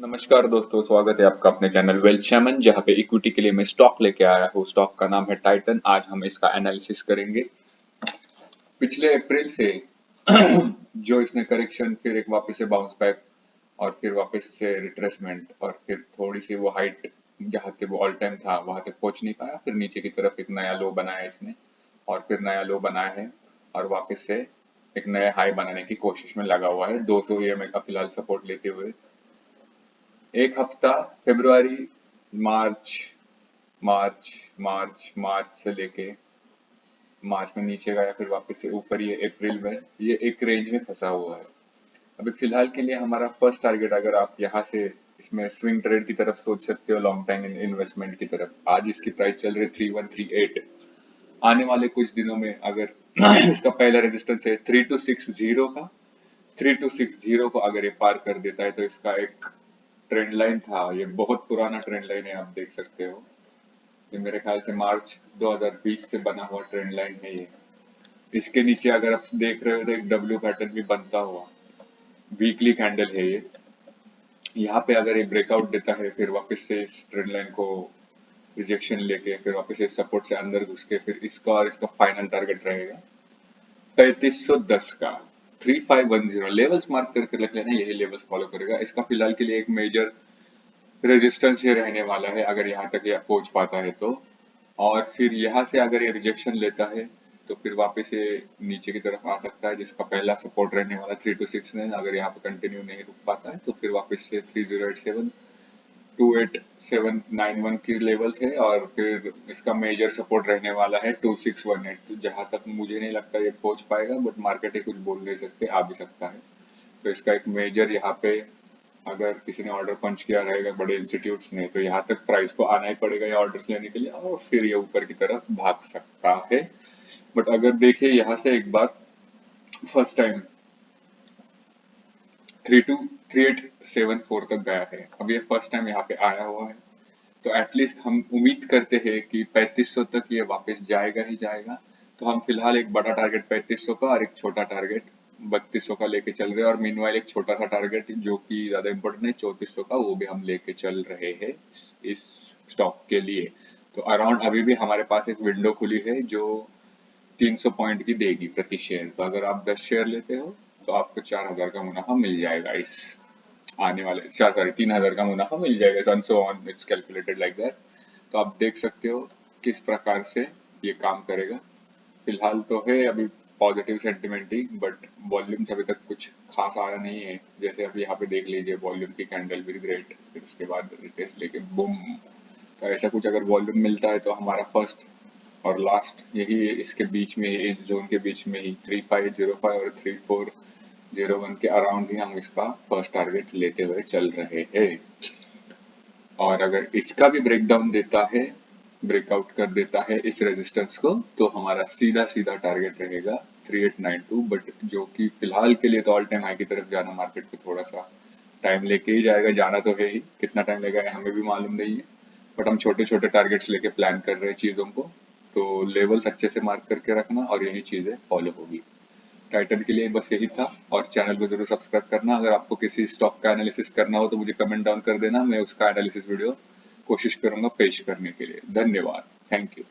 नमस्कार दोस्तों, स्वागत है आपका अपने चैनल वेल्थ शैमन, जहां पे इक्विटी के लिए मैं स्टॉक लेके आया हूँ। स्टॉक का नाम है टाइटन। आज हम इसका एनालिसिस करेंगे। पिछले अप्रैल से जो इसने करेक्शन, फिर एक वापस से बाउंस बैक और फिर वापस से रिट्रेसमेंट और फिर थोड़ी सी वो हाइट जहाँ के वो ऑल टाइम था वहां तक पहुंच नहीं पाया। फिर नीचे की तरफ एक नया लो बनाया इसने और फिर नया लो बनाया है और वापस से एक नया हाई बनाने की कोशिश में लगा हुआ है 200 ईएमए का फिलहाल सपोर्ट लेते हुए। एक हफ्ता फरवरी, मार्च मार्च मार्च से लेके मार्च में नीचे गया, फिर वापस से ऊपर ये अप्रैल में ये एक रेंज में फंसा हुआ है। अभी फिलहाल के लिए हमारा फर्स्ट टारगेट, अगर आप यहाँ से इसमें स्विंग ट्रेड की तरफ सोच सकते हो, लॉन्ग टाइम इन्वेस्टमेंट की तरफ, आज इसकी प्राइस चल रही है 3138। आने वाले कुछ दिनों में अगर इसका पहला रेजिस्टेंस है 3260 का, 3260 को अगर ये पार कर देता है तो इसका एक ट्रेंड लाइन था, ये बहुत पुराना ट्रेंड लाइन है, आप देख सकते हो। ये मेरे ख्याल से मार्च 2020 से बना हुआ ट्रेंड लाइन है ये। इसके नीचे अगर आप देख रहे हो तो एक डब्ल्यू पैटर्न भी बनता हुआ वीकली कैंडल है ये। यहाँ पे अगर ये ब्रेकआउट देता है, फिर वापस से इस ट्रेंड लाइन को रिजेक्शन लेके फिर वापस से सपोर्ट से अंदर घुस के फिर इसका और इसका फाइनल टारगेट रहेगा 3510 का। 3510 लेवल्स मार्क करके रख लेना, यही लेवल्स फॉलो करेगा। इसका फिलहाल के लिए एक मेजर रेजिस्टेंस ये रहने वाला है अगर यहाँ तक ये पहुंच पाता है तो। और फिर यहाँ से अगर ये रिजेक्शन लेता है तो फिर वापस ये नीचे की तरफ आ सकता है, जिसका पहला सपोर्ट रहने वाला 326 में। अगर यहाँ पे कंटिन्यू नहीं रुक पाता है तो फिर वापस से 3087, 28791 की लेवल्स है और फिर इसका मेजर सपोर्ट रहने वाला है 2618। तो जहां तक मुझे नहीं लगता ये पहुंच पाएगा, बट मार्केट ही कुछ बोल नहीं सकते, आ भी सकता है। तो इसका एक मेजर यहाँ पे अगर किसी ने ऑर्डर पंच किया रहेगा बड़े इंस्टीट्यूट्स ने, तो यहाँ तक प्राइस को आना ही पड़ेगा ये ऑर्डर्स लेने के लिए और फिर ये ऊपर की तरफ भाग सकता है। बट अगर देखिए यहाँ से एक बार फर्स्ट टाइम 32774 तक गया है, अब ये फर्स्ट टाइम यहाँ पे आया हुआ है, तो एटलीस्ट हम उम्मीद करते हैं कि 3500 तक ये वापस जाएगा ही जाएगा। तो हम फिलहाल एक बड़ा टारगेट 3500 का और एक छोटा टारगेट 3200 का लेके चल रहे हैं, और मीनवाइल एक छोटा सा टारगेट जो कि ज्यादा इंपॉर्टेंट है 3400 का, वो भी हम लेके चल रहे हैं इस स्टॉक के लिए। तो अराउंड अभी भी हमारे पास एक विंडो खुली है जो 300 पॉइंट की देगी प्रति शेयर। तो अगर आप 10 शेयर लेते हो तो आपको 4000 का मुनाफा मिल जाएगा। इस आने वाले 3000 का मुनाफा मिल जाएगा, and so on, it's calculated like that. तो आप देख सकते हो किस प्रकार से ये काम करेगा। फिलहाल तो है अभी positive sentiment he, but volume अभी तक कुछ खास आया नहीं है। जैसे अभी यहाँ पे देख लीजिए, वॉल्यूम की कैंडल भी ग्रेट, फिर उसके बाद रिटेस्ट लेके बूम। तो ऐसा कुछ अगर वॉल्यूम मिलता है तो हमारा फर्स्ट और लास्ट यही है, इसके बीच में ही, इस जोन के बीच में ही 3505 और 3401 के अराउंड ही हम इसका फर्स्ट टारगेट लेते हुए चल रहे हैं। और अगर इसका भी ब्रेकडाउन देता है, ब्रेकआउट कर देता है इस रेजिस्टेंस को, तो हमारा सीधा सीधा टारगेट रहेगा 3892। बट जो कि फिलहाल के लिए तो ऑल टाइम हाई की तरफ जाना मार्केट को थोड़ा सा टाइम लेके ही जाएगा। जाना तो है ही, कितना टाइम लगेगा हमें भी मालूम नहीं है, बट हम छोटे छोटे टारगेट्स लेके प्लान कर रहे हैं चीजों को। तो लेवल्स अच्छे से मार्क करके रखना और यही चीजें फॉलो होगी। टाइटन के लिए बस यही था, और चैनल को जरूर सब्सक्राइब करना। अगर आपको किसी स्टॉक का एनालिसिस करना हो तो मुझे कमेंट डाउन कर देना, मैं उसका एनालिसिस वीडियो कोशिश करूंगा पेश करने के लिए। धन्यवाद, थैंक यू।